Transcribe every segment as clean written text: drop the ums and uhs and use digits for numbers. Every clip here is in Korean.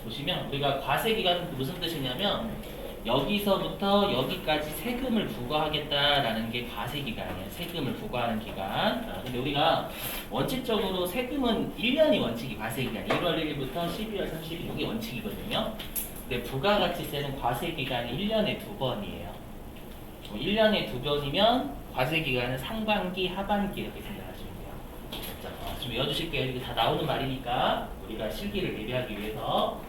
보시면 우리가 과세기간은 무슨 뜻이냐면 여기서부터 여기까지 세금을 부과하겠다라는 게 과세기간이에요. 세금을 부과하는 기간. 근데 우리가 원칙적으로 세금은 1년이 원칙이 과세기간. 1월 1일부터 12월 30일 이게 원칙이거든요. 근데 부가가치세는 과세기간이 1년에 2번이에요. 1년에 2번이면 과세기간은 상반기, 하반기 이렇게 생각하시면 돼요. 자, 좀 외워주실게요. 이게 다 나오는 말이니까 우리가 실기를 대비하기 위해서.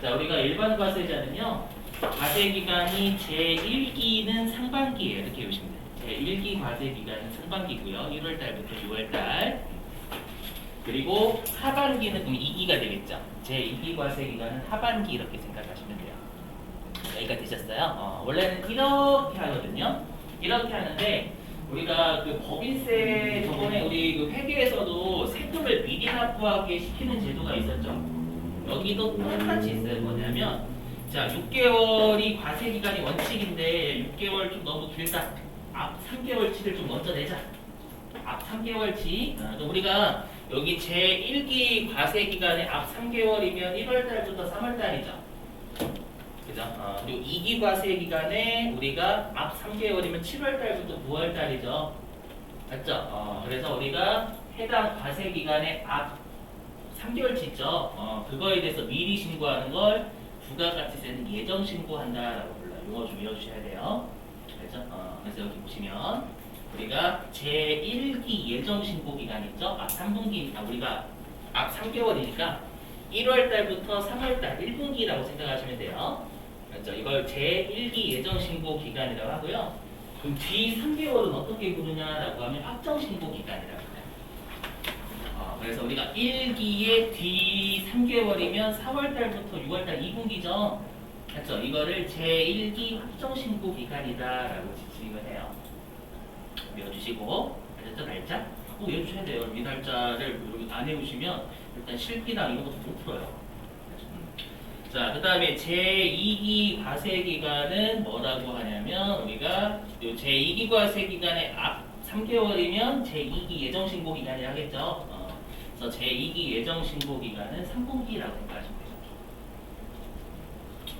자, 우리가 일반 과세자는요, 과세기간이 제1기는 상반기예요. 이렇게 보시면 돼요. 제1기 과세기간은 상반기고요. 1월달부터 6월달. 그리고 하반기는 그럼 2기가 되겠죠. 제2기 과세기간은 하반기 이렇게 생각하시면 돼요. 여기까지 되셨어요? 원래는 이렇게 하거든요. 이렇게 하는데 우리가 그 법인세 저번에 우리 그 회계에서도 세금을 미리 납부하게 시키는 제도가 있었죠. 여기도 똑같이 있어요. 뭐냐면 자 6개월이 과세기간이 원칙인데 6개월 좀 너무 길다. 앞 3개월치를 좀 먼저 내자. 앞 3개월치. 그럼 우리가 여기 제1기 과세기간의 앞 3개월이면 1월달부터 3월달이죠. 그죠? 그리고 2기 과세기간에 우리가 앞 3개월이면 7월달부터 9월달이죠. 맞죠? 그래서 우리가 해당 과세기간의 앞 3개월치 있죠? 그거에 대해서 미리 신고하는 걸 부가가치세는 예정 신고한다라고 불러요. 이거 좀 외워주셔야 돼요. 그렇죠? 그래서 여기 보시면 우리가 제1기 예정 신고 기간 있죠? 앞 3분기, 우리가 앞 3개월이니까 1월달부터 3월달 1분기라고 생각하시면 돼요. 그렇죠? 이걸 제1기 예정 신고 기간이라고 하고요. 그럼 뒤 3개월은 어떻게 부르냐라고 하면 확정 신고 기간이라고 해요. 그래서 우리가 1기의 뒤 3개월이면 4월달부터 6월달 2분기죠. 그렇죠? 이거를 제1기 확정 신고 기간이다라고 지칭을 해요. 외워주시고 알겠죠? 날짜? 꼭 외워주셔야 돼요. 이 날짜를 안 외우시면 일단 실기랑 이런 것도 못 풀어요. 자, 그 다음에 제2기 과세기간은 뭐라고 하냐면 우리가 제2기 과세기간의 앞 3개월이면 제2기 예정신고기간이 하겠죠. 그래서 제2기 예정신고기간은 3분기라고 생각하시면 돼요.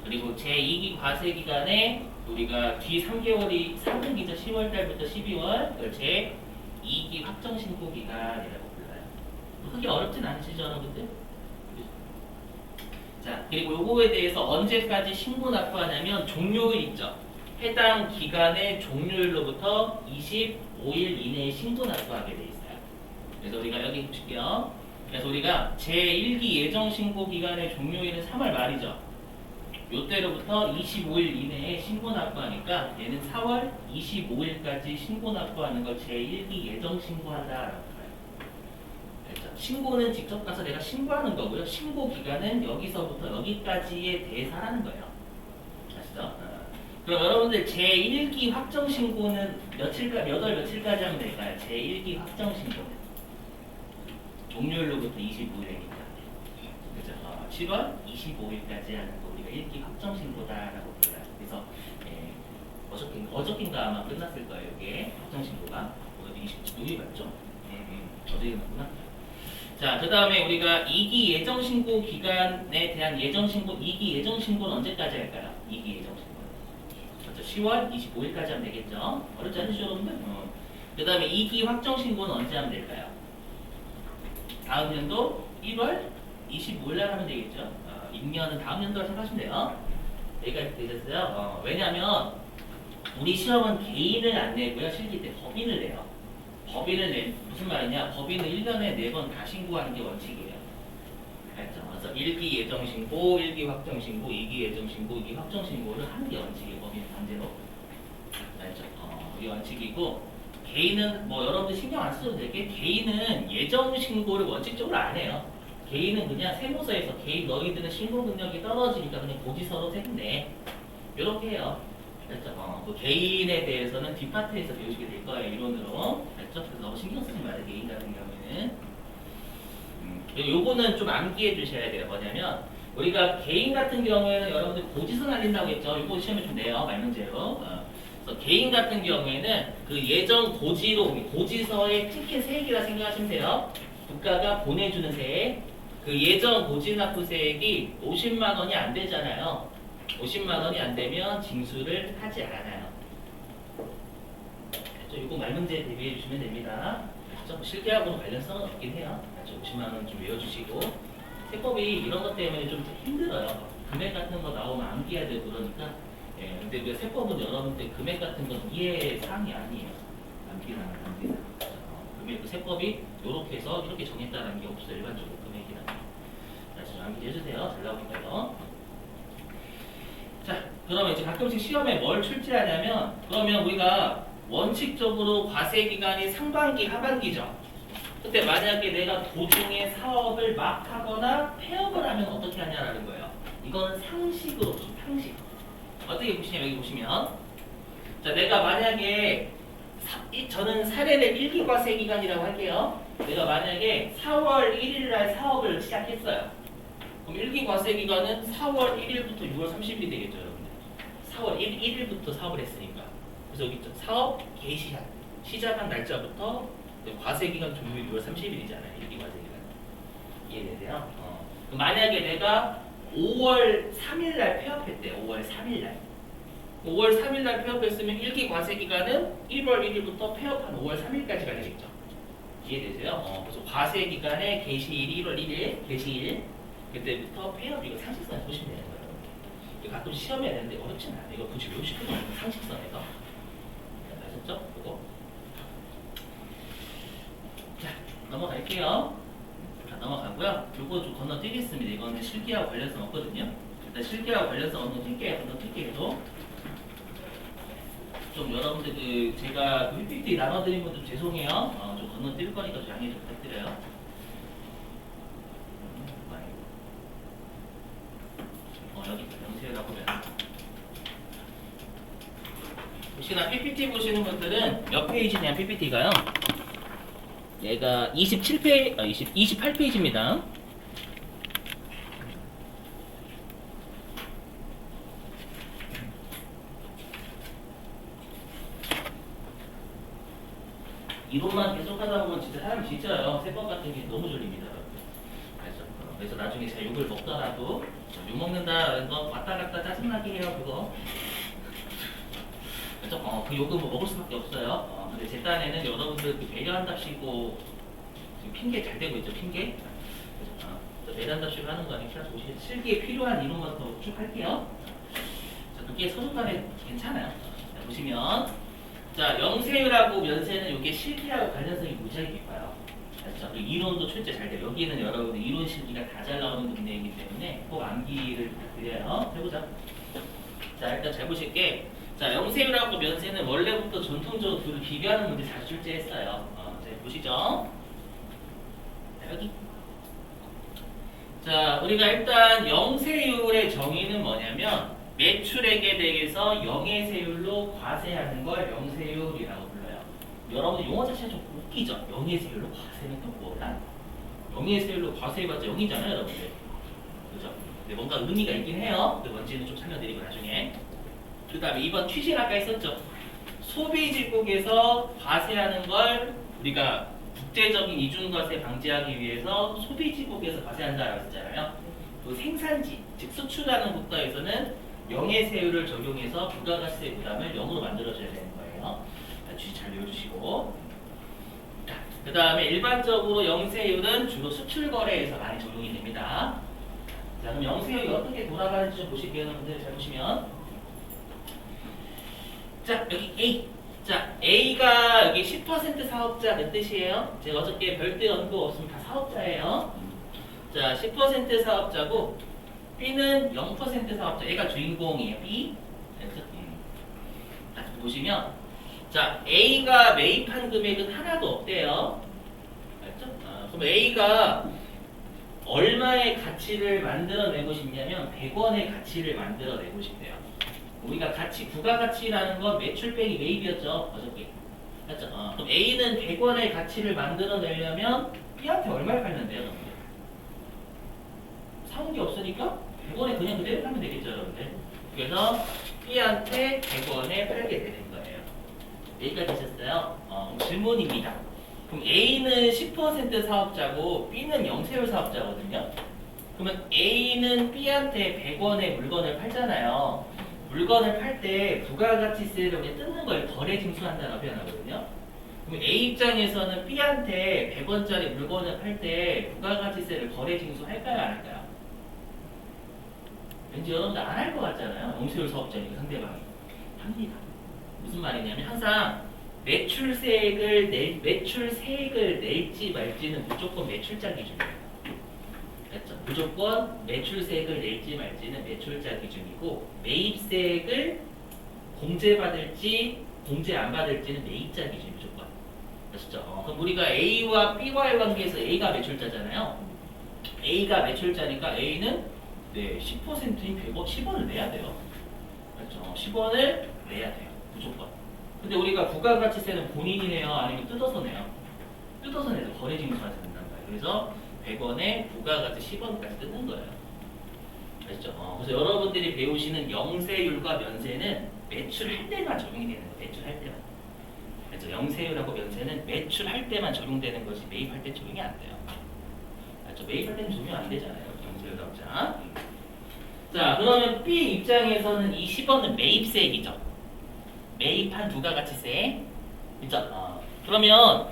그리고 제2기 과세기간에 우리가 뒤 3개월이 3분기죠. 10월달부터 12월 그걸 제2기 확정신고기간이라고 불러요. 그게 어렵진 않으시죠, 여러분들? 자, 그리고 요거에 대해서 언제까지 신고 납부하냐면 종료일 있죠. 해당 기간의 종료일로부터 25일 이내에 신고 납부하게 돼 있어요. 그래서 우리가 여기 보실게요. 그래서 우리가 제1기 예정 신고 기간의 종료일은 3월 말이죠. 요때로부터 25일 이내에 신고 납부하니까 얘는 4월 25일까지 신고 납부하는 걸 제1기 예정 신고한다라고. 신고는 직접 가서 내가 신고하는 거고요. 신고 기간은 여기서부터 여기까지에 대해서 하는 거예요. 아시죠? 그럼 여러분들 제1기 확정 신고는 몇 월 며칠까지 하면 될까요? 제1기 확정 신고는 종료일로부터 25일이니까. 그죠? 7월 25일까지 하는 거 우리가 1기 확정 신고다라고 불러요. 그래서 어저께인가 아마 끝났을 거예요. 이게 확정 신고가. 오늘 26일 맞죠? 어저께 끝났구나. 자, 그 다음에 우리가 2기 예정신고 기간에 대한 예정신고, 2기 예정신고는 언제까지 할까요? 2기 예정신고는. 그렇죠. 10월 25일까지 하면 되겠죠? 어렵지 않으시죠, 여러분들? 그 다음에 2기 확정신고는 언제 하면 될까요? 다음 연도 1월 25일날 하면 되겠죠? 임년은 다음 연도라고 생각하시면 돼요. 여기까지 되셨어요? 왜냐하면 우리 시험은 개인을 안 내고요. 실기 때 법인을 내요. 법인을 무슨 말이냐? 법인은 1년에 4번 다 신고하는 게 원칙이에요. 알죠? 그래서 1기 예정신고, 1기 확정신고, 2기 예정신고, 2기 확정신고를 하는 게 원칙이에요. 법인은 강제로. 알죠? 이게 원칙이고 개인은 뭐 여러분들 신경 안 써도 되게 개인은 예정신고를 원칙적으로 안 해요. 개인은 그냥 세무서에서 개인 너희들은 신고 능력이 떨어지니까 그냥 고지서로 세금 내. 이렇게 해요. 그렇죠? 그 개인에 대해서는 뒷파트에서 배우시게 될 거예요. 이론으로. 그렇죠? 그래서 너무 신경 쓰지 마세요. 개인 같은 경우에는. 요거는 좀 암기해 주셔야 돼요. 뭐냐면 우리가 개인 같은 경우에는 여러분들 고지서 날린다고 했죠. 요거 시험에 좀 내요. 말문제로. 그래서 개인 같은 경우에는 그 예정 고지로 고지서의 티켓 세액이라 생각하시면 돼요. 국가가 보내주는 세액. 그 예전 고지납부세액이 50만 원이 안 되잖아요. 50만 원이 안 되면 징수를 하지 않아요. 이거 말문제 대비해 주시면 됩니다. 좀 실기하고는 관련성은 없긴 해요. 50만 원 좀 외워주시고 세법이 이런 것 때문에 좀 힘들어요. 금액 같은 거 나오면 암기해야 되고 그러니까 예, 근데 그 세법은 여러분들 금액 같은 건 이해 사항이 아니에요. 암기나 금액 그 세법이 이렇게 해서 이렇게 정했다는 게 없어요. 일반적으로 금액이라는 게. 자, 좀 암기 해주세요. 잘 나오니까요. 자, 그러면 이제 가끔씩 시험에 뭘 출제하냐면 그러면 우리가 원칙적으로 과세기간이 상반기, 하반기죠. 근데 만약에 내가 도중에 사업을 막 하거나 폐업을 하면 어떻게 하냐라는 거예요. 이거는 상식으로 보시면 상식. 어떻게 보시냐면 여기 보시면 자 내가 만약에 저는 사례를 일기과세기간이라고 할게요. 내가 만약에 4월 1일 날 사업을 시작했어요. 그럼 일기과세기간은 4월 1일부터 6월 30일이 되겠죠, 여러분들. 4월 1일부터 사업을 했으니까. 그래서 여기 사업 개시한 시작한 날짜부터 과세기간 종료일 6월 30일이잖아요. 일기과세기간. 이해되세요? 그럼 만약에 내가 5월 3일 날 폐업했대요. 5월 3일 날. 5월 3일 날 폐업했으면 일기과세기간은 1월 1일부터 폐업한 5월 3일까지가 되겠죠. 이해되세요? 그래서 과세기간의 개시일이 1월 1일, 개시일 그때부터 폐업 이거 상식선에서 보시면 되는 거예요. 이거 가끔 시험에 내는데 어렵진 않아요. 이거 굳이 외우실 필요 없는 상식선에서. 아셨죠? 그거. 자, 넘어갈게요. 자, 넘어가고요. 요거 좀 건너뛰겠습니다. 이거는 실기하고 관련성 없거든요. 일단 실기하고 관련성 없는 건너뛸게요. 좀 여러분들 그 제가 PPT 나눠드린 건 좀 죄송해요. 좀 건너뛸 거니까 좀 양해 좀 부탁드려요. 여기 영세라고 보면 혹시나 PPT 보시는 분들은 몇 페이지냐 PPT가요? 얘가 28페이지입니다. 이론만 계속 하다 보면 진짜 사람 진짜요. 세법 같은 게 너무 졸립니다. 그래서 나중에 제가 욕을 먹더라도 욕 먹는다는 거 왔다 갔다 짜증나게 해요. 그거. 그래서 그 욕은 뭐 먹을 수밖에 없어요. 근데 제 딴에는 여러분들 그 배려한답시고 지금 핑계 잘 되고 있죠. 핑계. 배려한답시고 하는 거 아니까 실기에 필요한 이론만 더 쭉 할게요. 자, 그게 서술관에 괜찮아요. 자, 보시면 자 영세율하고 면세는 이게 실기하고 관련성이 무지하게 깊어요. 그렇죠? 이론도 출제 잘 돼요. 여기는 여러분들 이론 실기가 다 잘 나오는 문제이기 때문에 꼭 암기를 부탁드려요. 해보자. 자 일단 잘 보실게. 자 영세율하고 면세는 원래부터 전통적으로 둘을 비교하는 문제 잘 출제했어요. 자 보시죠. 자, 여기. 자 우리가 일단 영세율의 정의는 뭐냐면 매출액에 대해서 영예세율로 과세하는 걸 영세율이라고 불러요. 여러분들 용어 자체가 좀 웃기죠? 영예세율로 과세는 또 뭐야? 영예세율로 과세해봤자 0이잖아요, 여러분들. 그죠? 근데 뭔가 의미가 있긴 해요. 근데 뭔지는 좀 설명드리고 나중에. 그 다음에 이번 취지는 아까 있었죠. 소비지국에서 과세하는 걸 우리가 국제적인 이중과세 방지하기 위해서 소비지국에서 과세한다라고 했잖아요. 그 생산지, 즉 수출하는 국가에서는 영예세율을 적용해서 부가가세 부담을 0으로 만들어줘야 되는 거예요. 취지 잘 외워주시고. 그 다음에 일반적으로 영세율은 주로 수출거래에서 많이 적용이 됩니다. 자, 그럼 영세율이 어떻게 돌아가는지 좀 보실게요. 여러분들 잘 보시면. 자, 여기 A. 자, A가 여기 10% 사업자 몇 뜻이에요? 제가 어저께 별대 언급 없으면 다 사업자예요. 자, 10% 사업자고 B는 0% 사업자. 얘가 주인공이에요. B. 자, 보시면 자, A가 매입한 금액은 하나도 없대요. 알죠? 그럼 A가 얼마의 가치를 만들어내고 싶냐면 100원의 가치를 만들어내고 싶대요. 우리가 가치, 부가가치라는 건 매출 빼기 매입이었죠. 어저께. 맞죠? 그럼 A는 100원의 가치를 만들어내려면 B한테 얼마를 팔면 돼요? 여러분들? 사는 게 없으니까 100원에 그냥 그대로 팔면 되겠죠. 여러분들? 그래서 B한테 100원에 팔게 되는 거예요. 여기까지 하셨어요? 질문입니다. 그럼 A는 10% 사업자고 B는 영세율 사업자거든요. 그러면 A는 B한테 100원의 물건을 팔잖아요. 물건을 팔 때 부가가치세를 그냥 뜯는 걸 거래 징수한다고 표현하거든요. 그럼 A 입장에서는 B한테 100원짜리 물건을 팔 때 부가가치세를 거래 징수할까요? 안 할까요? 왠지 여러분들 안 할 것 같잖아요. 영세율 사업자니까 상대방이. 합니다. 무슨 말이냐면 항상 매출세액을 낼지 말지는 무조건 매출자 기준이에요. 그렇죠? 무조건 매출세액을 낼지 말지는 매출자 기준이고 매입세액을 공제받을지 공제 안 받을지는 매입자 기준 무조건. 아시죠? 그럼 우리가 A와 B와의 관계에서 A가 매출자잖아요. A가 매출자니까 A는 10%인 100원, 10원을 내야 돼요. 그렇죠? 10원을 내야 돼요. 무조건. 근데 우리가 부가가치세는 본인이 내요? 아니면 뜯어서 내요? 뜯어서 내서 거래징수가 된단 말이에요. 그래서 100원에 부가가치 10원까지 뜯는 거예요. 아시죠? 그래서 여러분들이 배우시는 영세율과 면세는 매출할 때만 적용이 되는 거예요. 매출할 때만. 그렇죠? 영세율하고 면세는 매출할 때만 적용되는 것이 매입할 때 적용이 안 돼요. 그렇죠? 매입할 때는 적용 안 되잖아요. 영세율 사업자. 자, 그러면 B 입장에서는 이 10원은 매입세액이죠. 매입한 부가가치세. 그죠? 그러면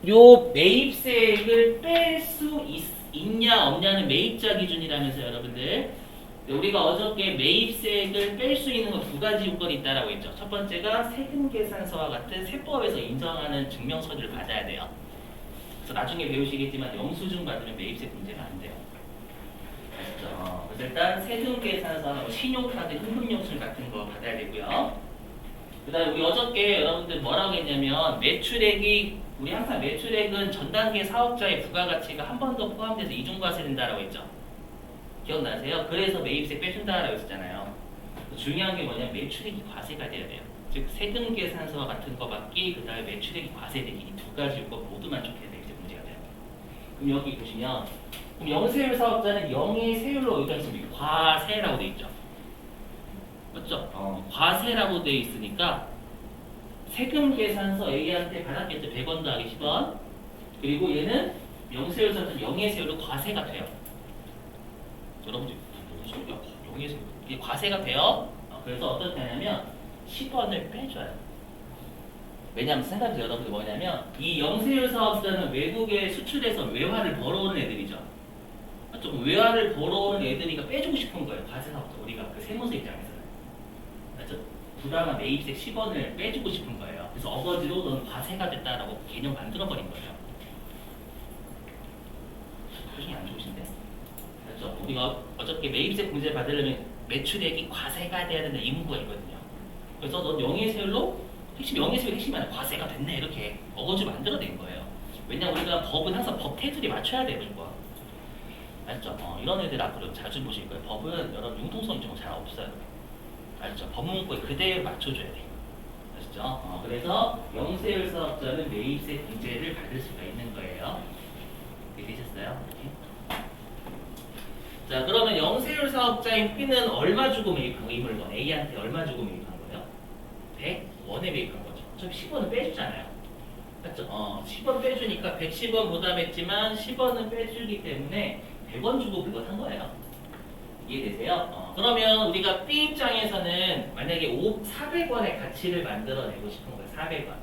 요 매입세액을 뺄 수 있냐 없냐는 매입자 기준이라면서 여러분들. 우리가 어저께 매입세액을 뺄 수 있는 건 두 가지 요건이 있다라고 했죠. 첫 번째가 세금 계산서와 같은 세법에서 인정하는 증명서류를 받아야 돼요. 그래서 나중에 배우시겠지만 영수증 받으면 매입세 공제가 안 돼요. 아시죠? 그래서 일단 세금 계산서나 신용카드, 현금영수증 같은 거 받아야 되고요. 그 다음에 우리 어저께 여러분들 뭐라고 했냐면 매출액이 우리 항상 매출액은 전 단계 사업자의 부가가치가 한 번 더 포함돼서 이중과세 된다라고 했죠. 기억나세요? 그래서 매입세 빼준다라고 했잖아요. 중요한 게 뭐냐면 매출액이 과세가 돼야 돼요. 즉 세금 계산서와 같은 거 받기, 그 다음에 매출액이 과세되기 이 두 가지 요건 모두 만족해야 매입세 문제가 돼요. 그럼 여기 보시면 그럼 영세율 사업자는 영의 세율로 여기가 있으면 과세라고 돼 있죠. 맞죠? 과세라고 돼 있으니까 세금 계산서 A한테 받았겠죠. 100원 더하기 10원. 그리고 얘는 영세율 사업자는 영의 세율로 과세가 돼요. 여러분들 무슨 소리야? 영의 세율. 이게 과세가 돼요. 그래서 어떻게 하냐면 10원을 빼줘요. 왜냐하면 생각해보세요. 여러분들 뭐냐면 이 영세율 사업자는 외국에 수출해서 외화를 벌어오는 애들이죠. 조금 외화를 벌어오는 애들이니까 빼주고 싶은 거예요. 과세 사업자 우리가 그 세무서 입장에서는. 맞죠? 부당한 매입세 10원을 빼주고 싶은 거예요. 그래서 어거지로 넌 과세가 됐다라고 개념 만들어버린 거예요. 표정이 안 좋으신데? 그렇죠? 우리가 어저께 매입세 공제 받으려면 매출액이 과세가 돼야 된다 이 문구가 있거든요. 그래서 넌 영예세율로 영예세율 핵심이 아니라 과세가 됐네 이렇게 어거지로 만들어낸 거예요. 왜냐면 우리가 법은 항상 법 테두리에 맞춰야 돼요. 무조건. 알죠? 이런 애들 앞으로 자주 보실 거예요. 법은 여러분 융통성이 좀 잘 없어요. 알죠? 법문구에 그대로 맞춰줘야 돼요. 아시죠? 그래서 영세율 사업자는 매입세 공제를 받을 수가 있는 거예요. 이해되셨어요? 자, 그러면 영세율 사업자인 B는 얼마 주고 매입한 거? 이 물건 A한테 얼마 주고 매입한 거예요? 100원에 매입한 거죠. 저 10원은 빼주잖아요. 맞죠? 10원 빼주니까 110원 부담했지만 10원은 빼주기 때문에 100원 주고 물건 산 거예요. 이해되세요? 그러면 우리가 B 입장에서는 만약에 400원의 가치를 만들어내고 싶은 거예요. 400원.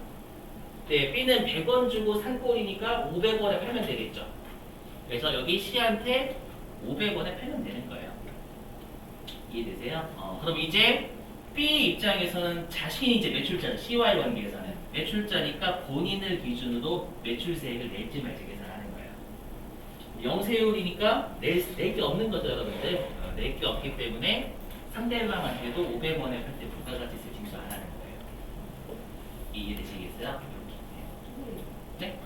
네, B는 100원 주고 산 꼴이니까 500원에 팔면 되겠죠. 그래서 여기 C한테 500원에 팔면 되는 거예요. 이해되세요? 그럼 이제 B 입장에서는 자신이 이제 매출자, C와의 관계에서는 매출자니까 본인을 기준으로 매출세액을 낼지 말지 계산하는 거예요. 영세율이니까 낼 게 없는 거죠, 여러분들. 낼 게 없기 때문에 상대방한테도 500원에 팔 때 부가가치세 징수 안 하는 거예요. 이해되시겠어요? 네?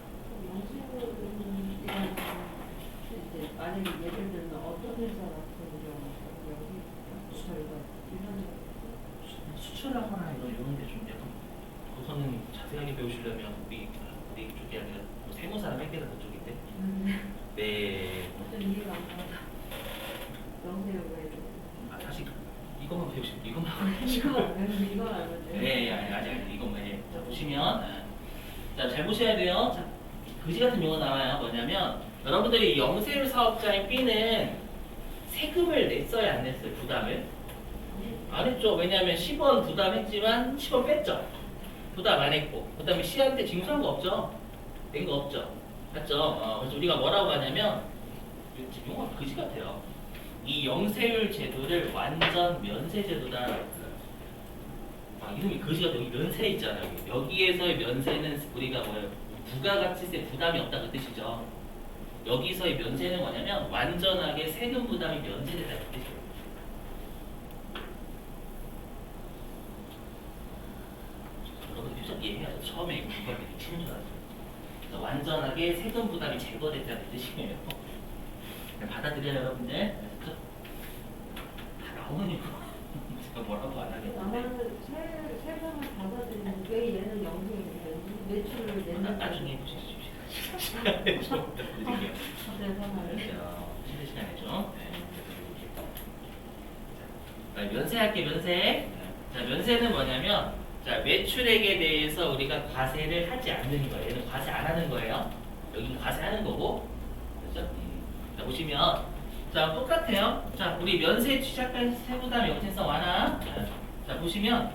만약에 예를 들면 어떤 회사 같은 경우 여기 저희가 수출하거나 이런 데 좀 약간 우선은 자세하게 배우시려면 우리 쪽이 아니라 세무사나 회계사 그쪽인데 네. 어떤 이해가 안 가다 영세요에 사실 이것만 배우시면 이것만 이건 알면 네, 아직 이것만 해. 자, 보시면 자, 잘 보셔야 돼요. 자, 그지 같은 용어 나와요. 뭐냐면 여러분들이 영세율 사업자인 B는 세금을 냈어야 안 냈어요? 부담을? 안 했죠. 왜냐하면 10원 부담했지만 10원 뺐죠. 부담 안 했고. 그 다음에 C한테 징수한 거 없죠. 낸 거 없죠. 맞죠? 그래서 우리가 뭐라고 하냐면 용어가 그지 같아요. 이 영세율 제도를 완전 면세 제도다. 이름이 그지 같아요. 여기 면세 있잖아요. 여기에서의 면세는 우리가 뭐예요? 부가가치세 부담이 없다 그 뜻이죠. 여기서의 면세는 뭐냐면 완전하게 세금 부담이 면세되다 그 뜻이에요. 여러분 유적 이해해야죠. 처음에 이거 공부할 때 미치는 줄 알았어요. 그래서 완전하게 세금 부담이 제거됐다는 뜻이에요. 그냥 받아들여요 여러분들. 다 나오는 이거 제가 뭐라고 안 하겠는데. 나는 세금을 받아들이는 왜 얘는 영세율이 매출을 내는 나중에 보십시오. 시간에 좀 드릴게요. 세상을 쉬는 시간에 좀. 자, 면세할게 면세. 자, 면세는 뭐냐면 자, 매출액에 대해서 우리가 과세를 하지 않는 거예요. 얘는 과세 안 하는 거예요. 여기는 과세하는 거고. 그렇죠? 자, 보시면 자, 똑같아요. 자, 우리 면세 취약한 세부담 역진성 완화. 자, 보시면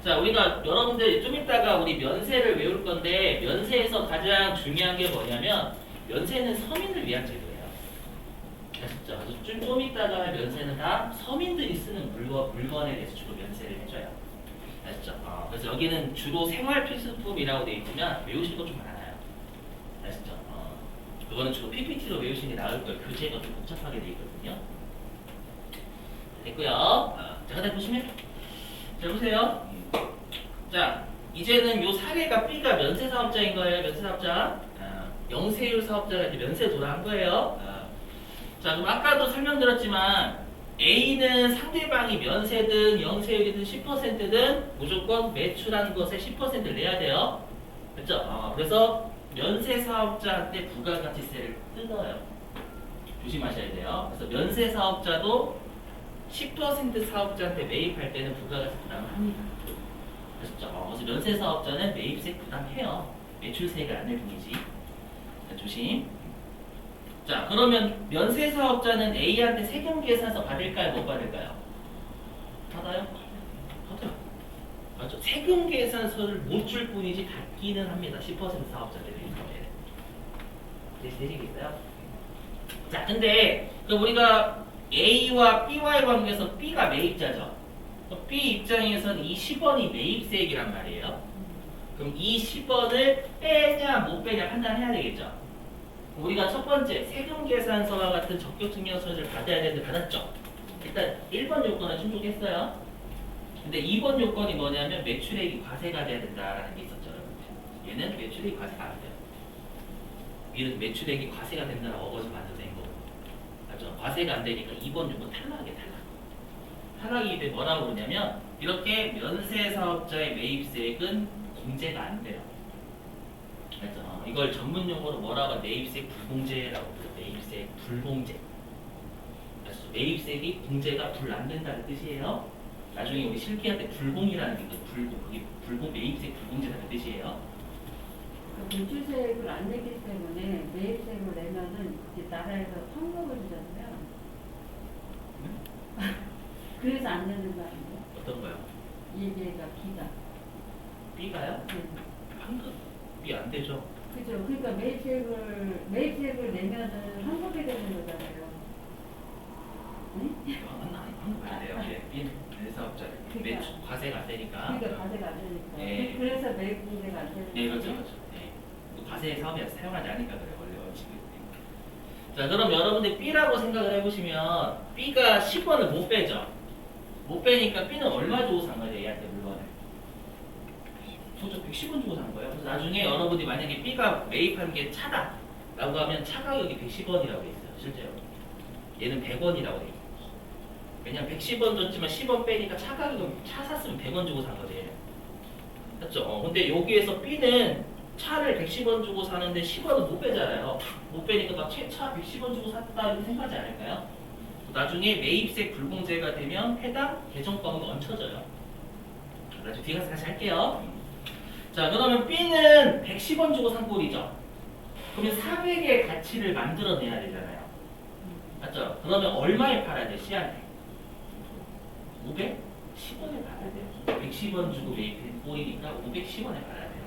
자, 우리가 여러분들 좀 이따가 우리 면세를 외울 건데 면세에서 가장 중요한 게 뭐냐면 면세는 서민을 위한 제도예요. 아시죠? 그래서 좀 이따가 면세는 다 서민들이 쓰는 물건에 대해서 주로 면세를 해줘요. 아시죠? 그래서 여기는 주로 생활 필수품이라고 되어 있지만 외우실 거 좀 많아요. 아시죠? 그거는 주로 PPT로 외우시는 게 나을 거예요. 교재가 좀 복잡하게 되어 있거든요. 됐고요. 자, 그다음 보시면 자, 보세요. 자, 이제는 요 사례가 B가 면세 사업자인 거예요. 면세 사업자. 영세율 사업자가 이제 면세 도달한 거예요. 자, 그럼 아까도 설명드렸지만 A는 상대방이 면세든 영세율이든 10%든 무조건 매출한 것에 10%를 내야 돼요. 그렇죠? 그래서 면세 사업자한테 부가가치세를 뜯어요. 조심하셔야 돼요. 그래서 면세 사업자도 10% 사업자한테 매입할 때는 부가가치 부담을 합니다. 아셨죠? 그래서 면세 사업자는 매입세 부담해요. 매출세가 안 낼 뿐이지. 자, 조심. 자, 그러면 면세 사업자는 A한테 세금 계산서 받을까요? 못 받을까요? 받아요? 받아요. 맞죠? 세금 계산서를 못 줄 뿐이지 받기는 합니다. 10% 사업자들이. 되시겠어요? 자, 근데 우리가 A와 B와의 관계에서 B가 매입자죠. B 입장에서는 이 10원이 매입세액이란 말이에요. 그럼 이 10원을 빼냐 못 빼냐 판단해야 되겠죠. 우리가 첫 번째 세금 계산서와 같은 적격 증명서를 받아야 되는데 받았죠. 일단 1번 요건은 충족했어요. 근데 2번 요건이 뭐냐면 매출액이 과세가 돼야 된다라는 게 있었죠. 얘는 매출액이 과세가 안 돼요. 얘는 매출액이 과세가 된다라고 어거지 만들어낸 거고. 맞죠? 과세가 안 되니까 2번 요건 탈락이에요. 탈락이 돼 뭐라고 그러냐면 이렇게 면세 사업자의 매입세액은 공제가 안 돼요. 그래서 이걸 전문 용어로 뭐라고 매입세액 불공제라고 불러요. 매입세액 불공제. 그래서 매입세액이 공제가 불 안 된다는 뜻이에요. 나중에 우리 실기할 때 불공이라는 게 불공, 그게 불공 매입세액 불공제라는 뜻이에요. 매출세액을 안 내기 때문에 매입세액을 내면은 이제 나라에서 환급을 주잖아요. 그래서 안 내는 거 아니에요? 어떤 거요? 얘가 B가. B가요? 네. 환급이 안 되죠. 그죠. 그러니까 매입세액을 내면은 환급이 되는 거잖아요. 네? 환급 안 돼요. B 사업자 그러니까. 매출 과세가 안 되니까. 그러니까 과세가 안 되니까. 네. 그래서 매입공제가 안 되는 네, 거죠. 그렇죠, 그렇죠. 네. 과세 사업에 사용하지 않으니까 그래요. 원래 원칙이. 자, 그럼 여러분들 B라고 생각을 해보시면 B가 10원을 못 빼죠. 못 빼니까 B는 얼마 주고 산 거죠? 얘한테 물건을. 그죠? 110원 주고 산 거예요. 그래서 나중에 여러분이 만약에 B가 매입한 게 차다 라고 하면 차 가격이 110원이라고 돼 있어요. 실제로. 얘는 100원이라고 돼 있어요. 왜냐면 110원 줬지만 10원 빼니까 차 가격은 차 샀으면 100원 주고 산 거지. 맞죠? 근데 여기에서 B는 차를 110원 주고 사는데 10원은 못 빼잖아요. 못 빼니까 나 차 110원 주고 샀다 이렇게 생각하지 않을까요? 나중에 매입세 불공제가 되면 해당 계정법은 얹혀져요. 나중에 뒤에 가서 다시 할게요. 자, 그러면 B는 110원 주고 산 꼴이죠. 그러면 400의 가치를 만들어내야 되잖아요. 맞죠? 그러면 얼마에 팔아야 돼? C한테? 510원에 팔아야 돼요. 110원 주고 매입한 꼴이니까 510원에 팔아야 돼요.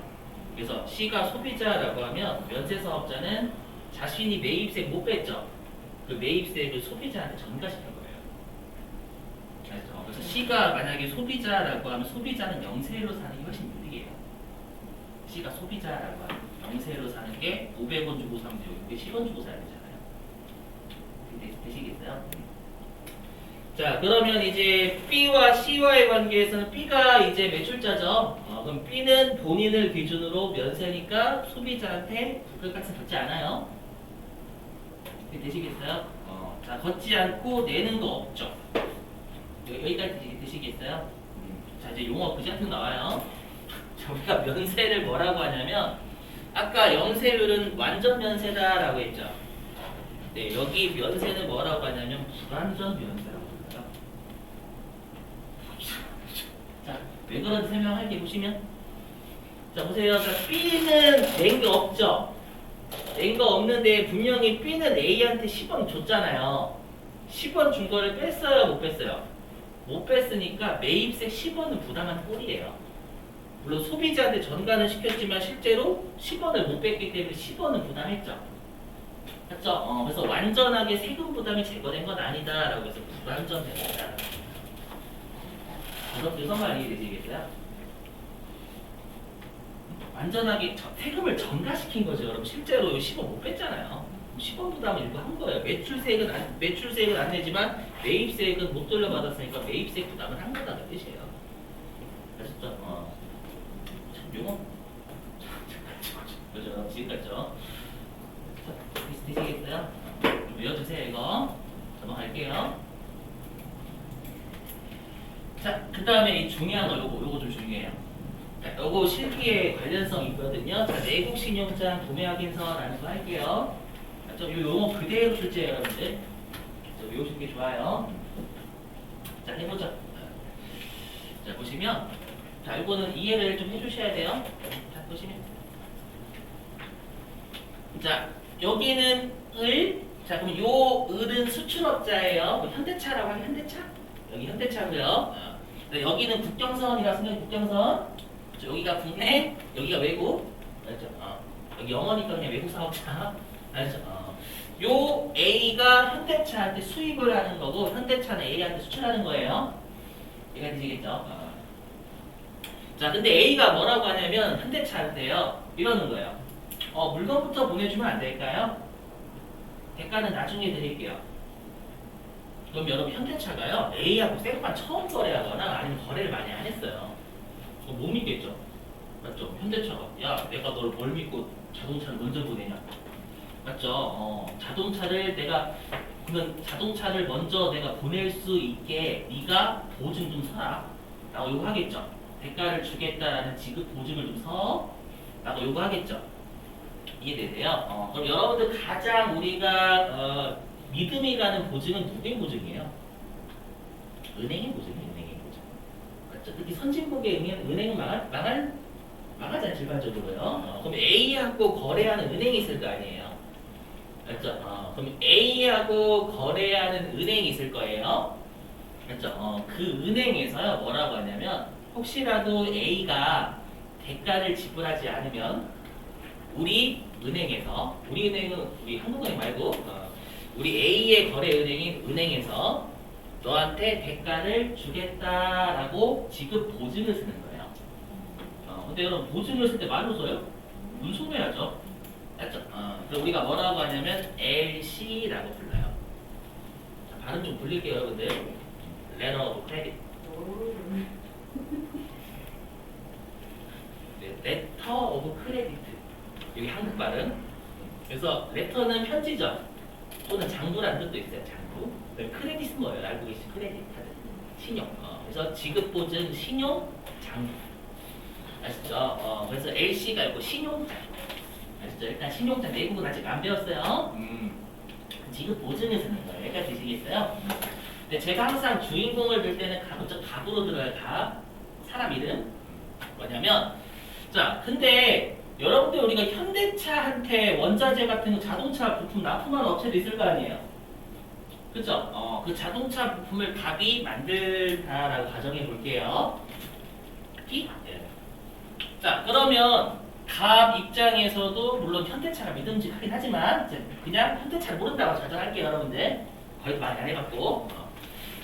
그래서 C가 소비자라고 하면 면세사업자는 자신이 매입세 못 뺐죠. 그 매입세를 소비자한테 전가시킨 거예요. 알죠? 그래서 C가 만약에 소비자라고 하면 소비자는 영세로 사는 게 훨씬 유리해요. C가 소비자라고 하면 영세로 사는 게 500원 주고 사면 돼요. 610원 주고 사야 되잖아요. 되시겠어요? 자, 그러면 이제 B와 C와의 관계에서는 B가 이제 매출자죠. 그럼 B는 본인을 기준으로 면세니까 소비자한테 부가가치 받지 않아요. 되시겠어요? 자, 걷지 않고 내는 거 없죠. 여기까지 되시겠어요? 자, 이제 용어 그지 같은 거 나와요. 자, 우리가 면세를 뭐라고 하냐면 아까 영세율은 완전 면세다라고 했죠. 네, 여기 면세는 뭐라고 하냐면 불완전 면세라고 합니다. 자, 왜 그런지 설명할게 보시면. 자, 보세요. 자, B는 낸 게 없죠. 낸 거 없는데 분명히 B는 A한테 10원 줬잖아요. 10원 준 거를 뺐어요, 못 뺐어요? 못 뺐으니까 매입세 10원은 부담한 꼴이에요. 물론 소비자한테 전가는 시켰지만 실제로 10원을 못 뺐기 때문에 10원은 부담했죠. 맞죠? 그래서 완전하게 세금 부담이 제거된 건 아니다라고 해서 불완전 됩니다. 그렇게 선말 이해되시겠어요? 완전하게 세금을 전가시킨 거죠. 여러분 실제로 10원 못 뺐잖아요. 10원 부담을 일부 한 거예요. 매출세액은 안 내지만 매입세액은 못 돌려받았으니까 매입세 부담을 한 거다는 뜻이에요. 아셨죠? 참 용어. 그죠? 지금까지죠. 되시겠어요? 좀 외워주세요 이거. 넘어갈게요. 자, 그 다음에 이 중요한 거 요거 좀 중요해요. 자, 요거 실기에 관련성 있거든요. 자, 내국 신용장 도매 확인서라는 거 할게요. 요 용어 그대로 출제해요 여러분들. 외우시는 게 좋아요. 자, 해보자. 자, 보시면 자, 이거는 이해를 좀 해주셔야 돼요. 자, 보시면 자, 여기는 을. 자, 그럼 요 을은 수출업자예요. 뭐 현대차라고 하면 현대차? 여기 현대차고요. 네, 여기는 국경선이라 생각해. 국경선. 자, 여기가 국내, 여기가 외국. 알죠? 여기 영어니까 그냥 외국 사업자. 알죠? 요 A가 현대차한테 수입을 하는 거고 현대차는 A한테 수출하는 거예요. 이해가 되시겠죠? 자, 근데 A가 뭐라고 하냐면 현대차한테요. 이러는 거예요. 물건부터 보내주면 안 될까요? 대가는 나중에 드릴게요. 그럼 여러분 현대차가요. A하고 세금만 처음 거래하거나 아니면 거래를 많이 안 했어요. 못 믿겠죠? 맞죠? 현대차가 야 내가 너를 뭘 믿고 자동차를 먼저 보내냐? 맞죠? 자동차를 그러면 자동차를 먼저 내가 보낼 수 있게 네가 보증 좀 서라 라고 요구하겠죠. 대가를 주겠다라는 지급 보증을 좀 서 라고 요구하겠죠. 이해되세요? 그럼 여러분들 가장 우리가 믿음이 가는 보증은 누구의 보증이에요? 은행의 보증이에요. 은행의 보증. 맞죠? 특히 선진국의 은행은 망하잖아요. 일반적으로요. 그럼 A하고 거래하는 은행이 있을 거 아니에요. 맞죠? 그럼 A하고 거래하는 은행이 있을 거예요. 맞죠? 그 은행에서요 뭐라고 하냐면 혹시라도 A가 대가를 지불하지 않으면 우리 은행은 우리 한국은행 말고 우리 A의 거래 은행인 은행에서 너한테 대가를 주겠다라고 지급 보증을 쓰는 거예요. 근데 여러분 보증을 쓸 때 말로 써요? 문소매하죠. 맞죠? 그럼 우리가 뭐라고 하냐면 LC라고 불러요. 자, 발음 좀 불릴게요 여러분들. Letter of Credit. 네, Letter of Credit. 여기 한국 발음. 그래서 letter는 편지죠. 또는 장부라는 뜻도 있어요. 장부. 크레딧은 뭐예요? 알고 계시죠? 크레딧 카드. 신용. 그래서 지급 보증 신용 장부. 아시죠? 그래서 LC가 있고 신용장. 아시죠? 일단 신용장 내국은 아직 안 배웠어요. 지급 보증을 쓰는 거예요. 여기까지 되시겠어요? 근데 제가 항상 주인공을 들 때는 갑으로 들어요. 갑. 사람 이름. 뭐냐면 자, 근데 여러분들 우리가 현대차한테 원자재 같은 거 자동차 부품 납품하는 업체도 있을 거 아니에요? 그죠? 그 자동차 부품을 갑이 만들다라고 가정해 볼게요. 이? 예. 자, 그러면 갑 입장에서도 물론 현대차가 믿음직하긴 하지만 이제 그냥 현대차를 모른다고 가정할게요, 여러분들. 거의 많이 안 해봤고.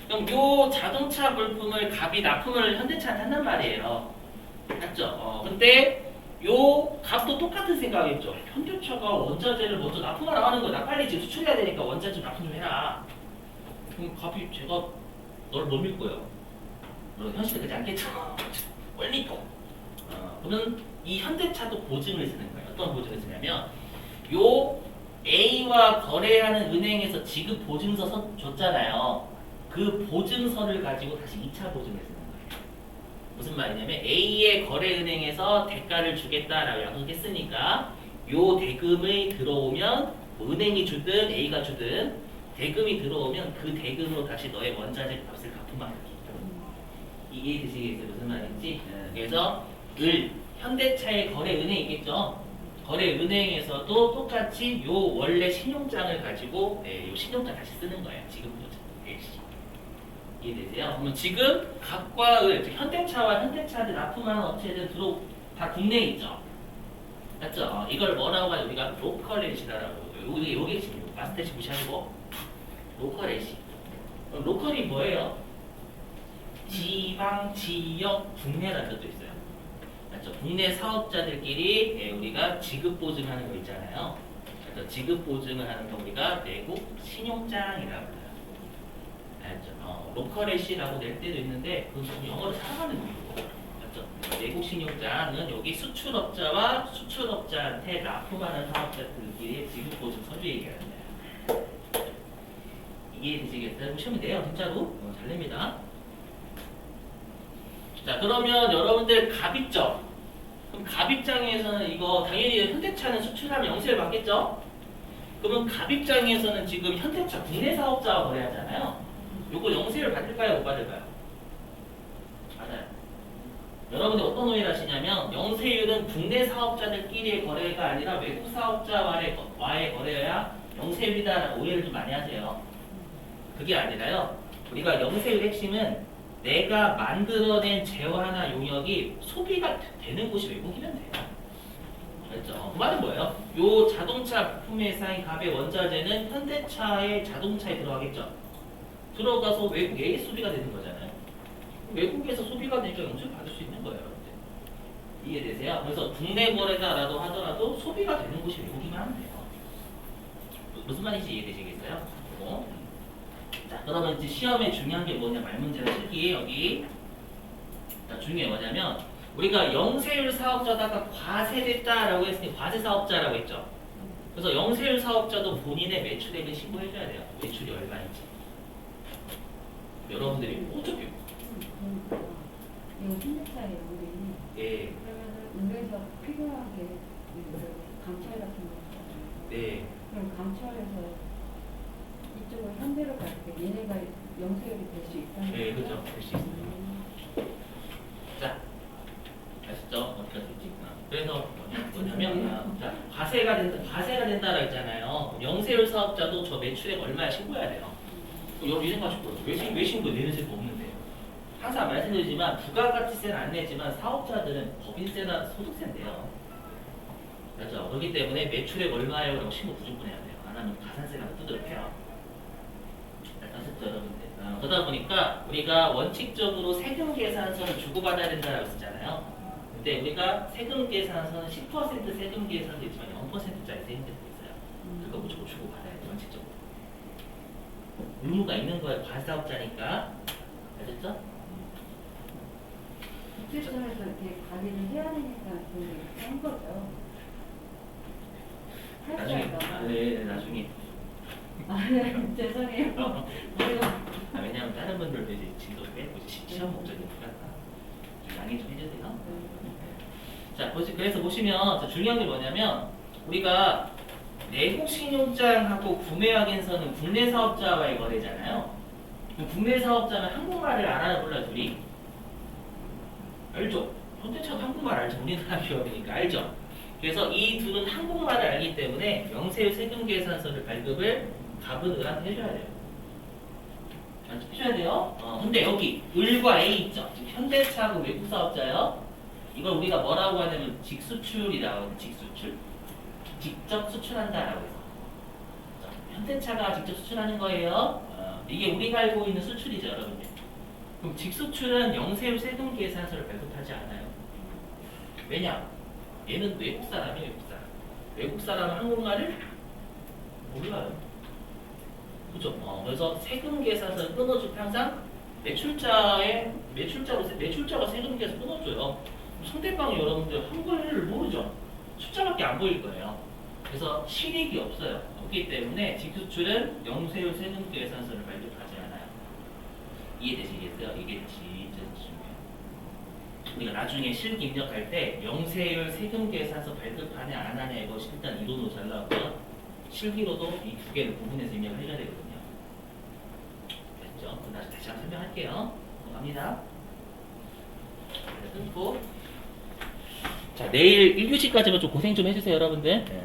그럼 요 자동차 물품을 갑이 납품을 현대차한테 한단 말이에요. 맞죠? 근데 요 값도 똑같은 생각이겠죠. 현대차가 원자재를 먼저 납품하라고 하는 거야. 나 빨리 지금 수출해야 되니까 원자재 납품 좀 해라. 그럼 갑이 제가 너를 못 믿고요. 물론 현실은 그렇지 않겠죠. 뭘 믿고. 그러면 이 현대차도 보증을 쓰는 거예요. 어떤 보증을 쓰냐면 요 A와 거래하는 은행에서 지급 보증서 줬잖아요. 그 보증서를 가지고 다시 2차 보증을 쓰는 거예요. 무슨 말이냐면 A의 거래은행에서 대가를 주겠다라고 약속했으니까 요 대금이 들어오면 은행이 주든 A가 주든 대금이 들어오면 그 대금으로 다시 너의 원자재 값을 갚으면 이해되시겠어요? 무슨 말인지? 그래서 현대차의 거래은행이 있겠죠? 거래은행에서도 똑같이 요 원래 신용장을 가지고 요 신용장 다시 쓰는 거예요. 지금 보죠. 이해되세요? 그러면 지금 갑과 현대차와 현대차한테 납품하는 업체들 다 국내에 있죠. 맞죠? 이걸 뭐라고 하죠? 우리가 로컬렛이라고. 요게 지금 마스터시 무시하고 로컬렛이. 로컬이 뭐예요? 지방, 지역, 국내라는 뜻도 있어요. 맞죠? 국내 사업자들끼리 우리가 지급 보증하는 거 있잖아요. 그래서 지급 보증을 하는 거 우리가 내국 신용장이라고 해요. 알죠? 로컬렛이라고 낼 때도 있는데 그건 영어로 사용하는 거예요. 맞죠? 내국 신용장은 여기 수출업자와 수출업자한테 납품하는 사업자들끼리 지급 보증 서류 얘기하는 거예요. 이해되시겠어요? 보시면 돼요. 진짜로 잘 냅니다. 자, 그러면 여러분들 갑 있죠? 그럼 갑 입장에서는 이거 당연히 현대차는 수출하면 영세를 받겠죠? 그러면 갑 입장에서는 지금 현대차 국내 사업자와 거래하잖아요. 요거 영세를 받을까요? 못 받을까요? 맞아요. 여러분들 어떤 오해를 하시냐면 영세율은 국내 사업자들끼리의 거래가 아니라 외국 사업자와의 거래야 영세율이다라는 오해를 좀 많이 하세요. 그게 아니라요. 우리가 영세율 핵심은 내가 만들어낸 재화나 용역이 소비가 되는 곳이 외국이면 돼요. 그렇죠? 그 말은 뭐예요? 요 자동차 부품 회사인 갑의 원자재는 현대차의 자동차에 들어가겠죠? 들어가서 외국 A 소비가 되는 거잖아요. 외국에서 소비가 되니까 영수를 받을 수 있는 거예요. 여러분들. 이해되세요? 그래서 국내 거래다라도 하더라도 소비가 되는 곳이 외국이면 하면 돼요. 무슨 말인지 이해되시겠어요? 자, 그러면 이제 시험에 중요한 게 뭐냐? 말문제를 실기 여기. 자, 중요한 게 뭐냐면 우리가 영세율 사업자다가 과세됐다라고 했으니 과세 사업자라고 했죠. 그래서 영세율 사업자도 본인의 매출액을 신고해줘야 돼요. 매출이 얼마인지. 여러분들이 어차피 이거 현대차예요, 우리. 예, 그러면은 우리에서 필요하게 감찰 같은 거 있잖아요. 네, 그럼 감찰에서 이쪽을 현대로 갈 때 얘네가 영세율이 될 수 있다는 네, 거죠? 그죠. 될 수 있어요. 자, 아시죠? 어떻게 될지. 그래서 뭐냐면 자, 과세가 된다라 했잖아요. 영세율 사업자도 저 매출액 얼마야 신고해야 돼요. 여기 생각하실 거예요. 왜 신고 내는 세가 없는데요? 항상 말씀드리지만 부가가치세는 안 내지만 사업자들은 법인세나 소득세인데요. 그렇죠? 그렇기 때문에 매출액 얼마예요? 라고 신고 무조건 해야 돼요. 안 하면 가산세가 두드려 패요. 아셨죠, 여러분들? 그러다 보니까 우리가 원칙적으로 세금 계산서를 주고받아야 된다고 쓰잖아요. 근데 우리가 세금 계산서는 10% 세금 계산도 있지만 0%짜리 세금도 있어요. 그거 무조건 주고받아야 돼, 원칙적으로. 의무가 있는 거예요, 과세사업자니까. 아셨죠? 국세청에서 이렇게 관리를 해야 되니까 그렇게 한 거죠. 나중에, 네, 나중에. 네, 죄송해요. 왜냐면 다른 분들도 이제 진도 빼고 시험 목적이니까 좀 양해 좀 해주세요. 자, 그래서 보시면 자, 중요한 게 뭐냐면 우리가 내국 신용장하고 구매 확인서는 국내 사업자와의 거래잖아요. 그럼 국내 사업자는 한국말을 알아요, 몰라요, 둘이? 알죠? 현대차가 한국말 알죠? 우리나라 기업이니까 알죠? 그래서 이 둘은 한국말을 알기 때문에 영세율 세금 계산서를 발급을 갑은 을한테 해줘야 돼요. 해줘야 돼요. 근데 여기 을과 A 있죠? 지금 현대차하고 외국 사업자요. 이걸 우리가 뭐라고 하냐면 직수출이라고 하거든요. 직수출. 직접 수출한다라고 해서. 현대차가 직접 수출하는 거예요. 이게 우리가 알고 있는 수출이죠, 여러분들. 그럼 직수출은 영세율 세금 계산서를 발급하지 않아요. 왜냐? 얘는 외국 사람이에요, 외국 사람. 외국 사람은 한국말을 몰라요. 그죠? 그래서 세금 계산서를 끊어줄 때 항상 매출자가 세금 계산 끊어줘요. 상대방이 여러분들 한글을 모르죠? 숫자밖에 안 보일 거예요. 그래서 실익이 없어요. 없기 때문에 직수출은 영세율 세금 계산서를 발급하지 않아요. 이해되시겠어요? 이게 진짜 중요해요. 우리가 나중에 실기 입력할 때 영세율 세금 계산서 발급하냐 안 하냐 이거 일단 이론으로 잘 나오고요. 실기로도 이 두 개를 구분해서 입력을 해줘야 되거든요. 됐죠? 그럼 다시 한번 설명할게요. 갑니다. 끊고 자, 내일 1교시까지만 좀 고생 좀 해주세요, 여러분들. 네.